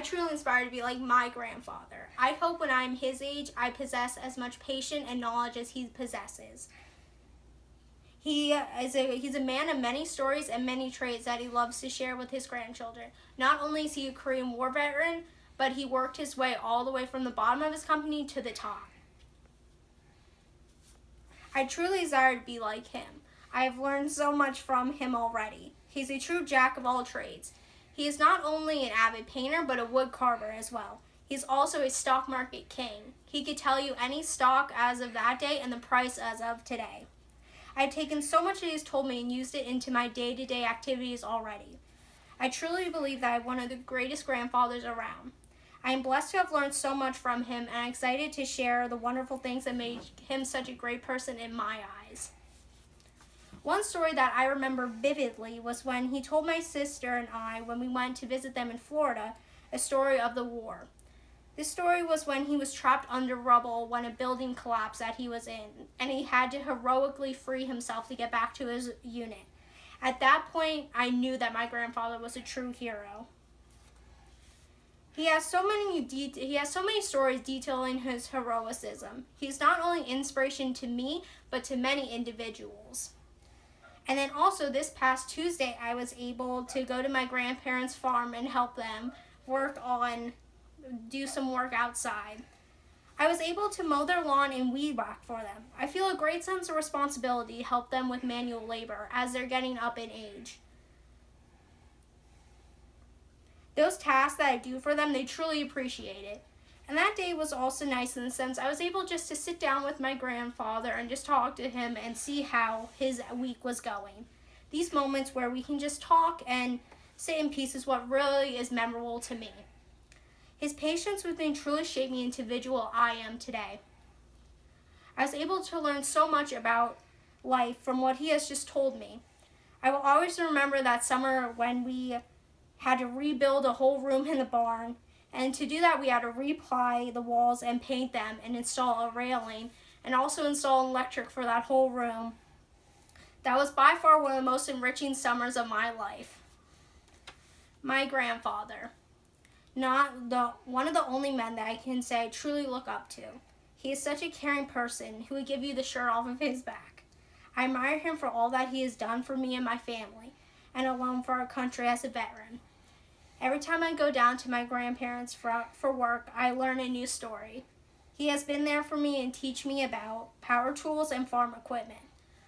truly aspire to be like my grandfather. I hope when I'm his age, I possess as much patience and knowledge as he possesses. He's a man of many stories and many traits that he loves to share with his grandchildren. Not only is he a Korean War veteran, but he worked his way all the way from the bottom of his company to the top. I truly desire to be like him. I have learned so much from him already. He's a true jack of all trades. He is not only an avid painter, but a wood carver as well. He's also a stock market king. He could tell you any stock as of that day and the price as of today. I have taken so much that he has told me and used it into my day-to-day activities already. I truly believe that I have one of the greatest grandfathers around. I am blessed to have learned so much from him, and I'm excited to share the wonderful things that made him such a great person in my eyes. One story that I remember vividly was when he told my sister and I, when we went to visit them in Florida, a story of the war. This story was when he was trapped under rubble when a building collapsed that he was in, and he had to heroically free himself to get back to his unit. At that point, I knew that my grandfather was a true hero. He has so many stories detailing his heroism. He's not only inspiration to me, but to many individuals. And then also this past Tuesday, I was able to go to my grandparents' farm and help them do some work outside. I was able to mow their lawn and weed whack for them. I feel a great sense of responsibility to help them with manual labor as they're getting up in age. Those tasks that I do for them, they truly appreciate it. And that day was also nice in the sense I was able just to sit down with my grandfather and just talk to him and see how his week was going. These moments where we can just talk and sit in peace is what really is memorable to me. His patience with me truly shaped me into the individual I am today. I was able to learn so much about life from what he has just told me. I will always remember that summer when we had to rebuild a whole room in the barn, and to do that we had to reply the walls and paint them and install a railing and also install electric for that whole room. That was by far one of the most enriching summers of my life. My grandfather. One of the only men that I can say I truly look up to. He is such a caring person who would give you the shirt off of his back. I admire him for all that he has done for me and my family, and alone for our country as a veteran. Every time I go down to my grandparents for work, I learn a new story. He has been there for me and teach me about power tools and farm equipment.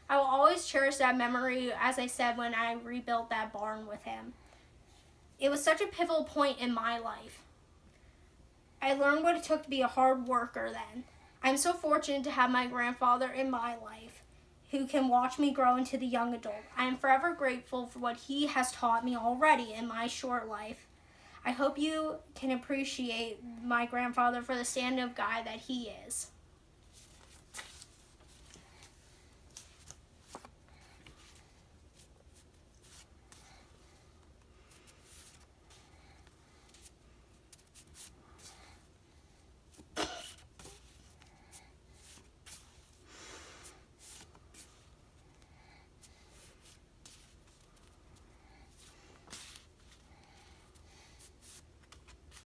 I will always cherish that memory, as I said, when I rebuilt that barn with him. It was such a pivotal point in my life. I learned what it took to be a hard worker then. I'm so fortunate to have my grandfather in my life who can watch me grow into the young adult. I am forever grateful for what he has taught me already in my short life. I hope you can appreciate my grandfather for the stand-up guy that he is.